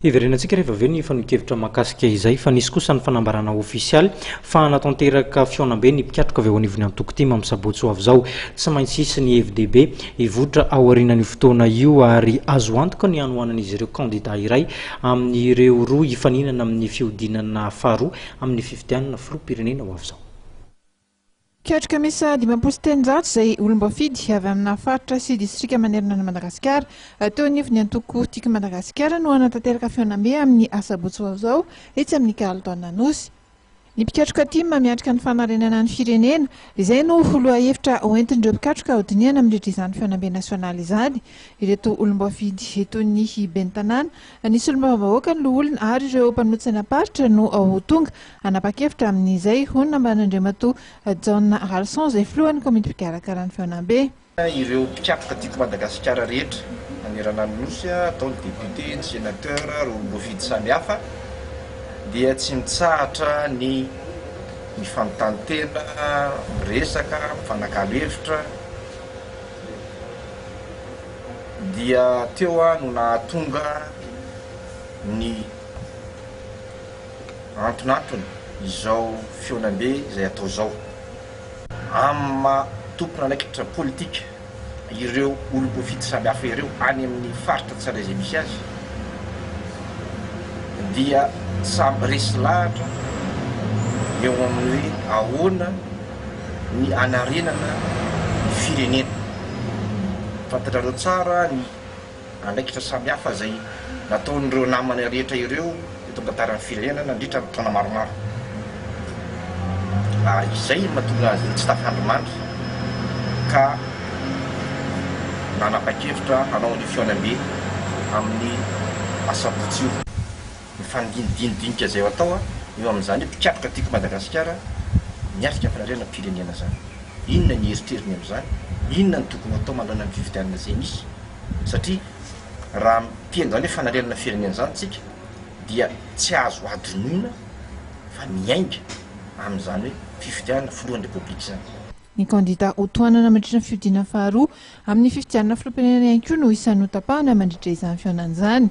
Iverenantsika rehefa avy eo ny fanokevitra mahakasika izay fa nisy kosa ny fanambarana ofisialy fa natanteraka fiaonambe ny mpikatroka avy ao anivon'ny antokotima amin'ny sabotsy ho avy izao tsy maintsy hisy ny FDB hivotra ao aorianan'ny fotoana io ary azo antoka ny hanohanan'izy ireo kandida iray amin'ireo roa hifaninana amin'ny fiodinana faharoa amin'ny fifidianana filoha-pirenena ho avy izao. Ketrika misa 500 izay olom-bafidy avy amina faritra sy distrika manerana ny Madagasikara teo anivon'ny antoko tiaka Madagasikara no hanatanteraka fiaonambe amin'ny asabotsy ho avy izao etsy amin'ny Kalotaona Nosy. Ny mpikatroka tima miatrika ny fanarenana ny firenena izay no loha hevitra hoentin'ireo mpikatroka hodiniana amin'ny izany fiaonambe nasionaly izany. Ireto olom-bafidy eto ny ben'ny tanàna nisy olom-bahoaka ny loholona ary ireo mpanotsana paritra no ao tonga hanapa-kevitra amin'izay hono namban'Andriamatoa John Ralson izay filohan'ny komity mpikarakara ny fiaonambe. Ireo mpikatroka tiako Madagasikara rehetra manerana ny Nosy ataony député, ny sénateur, olom-bafidy samihafa dia tsy mitsahatra ny mifanotantena, miresaka, mifanakalo-hevitra dia teo no nahatonga ny antonantony izao fiaonambe izay atao izao amin'ny tompona anakitra politika ireo olom-bafidy samihafa ireo any amin'ny faritra tsara izay misy azy dia samby resy lahatra eo amin'ny hoe ahoana ny anarenana ny firenena. Fantatrareo tsara ny andraikitra samihafa izay nataon'ireo namana rehetra ireo eto an-tantaran'ny firenena nandritra ny taona maromaro. Ary izay mahatonga azy tsy tafandromandry ka nanapa-kevitra hanao ny fiaonambe amin'ny asabotsy io. Ny fanidinidinika izay atao eo amin'izany mpikatroka tiako Madagasikara miatrika fanarenana firenena zany. Inona ny heritreriny amin'izany? Inona ny tokony atao manoloana ny fifidianana izay misy? Satria raha mitendry hoe fanarenana firenena zany tsika dia tsy azo adinoina fa miainga amin'izany hoe fifidianana filohan'ny repoblika zany. Ny kandida ho tohanana mandritra ny fiodinana faharoa amin'ny fifidianana filoham-pirenena ihany koa no isan'ny ho tapahana mandritra izany fiaonana izany.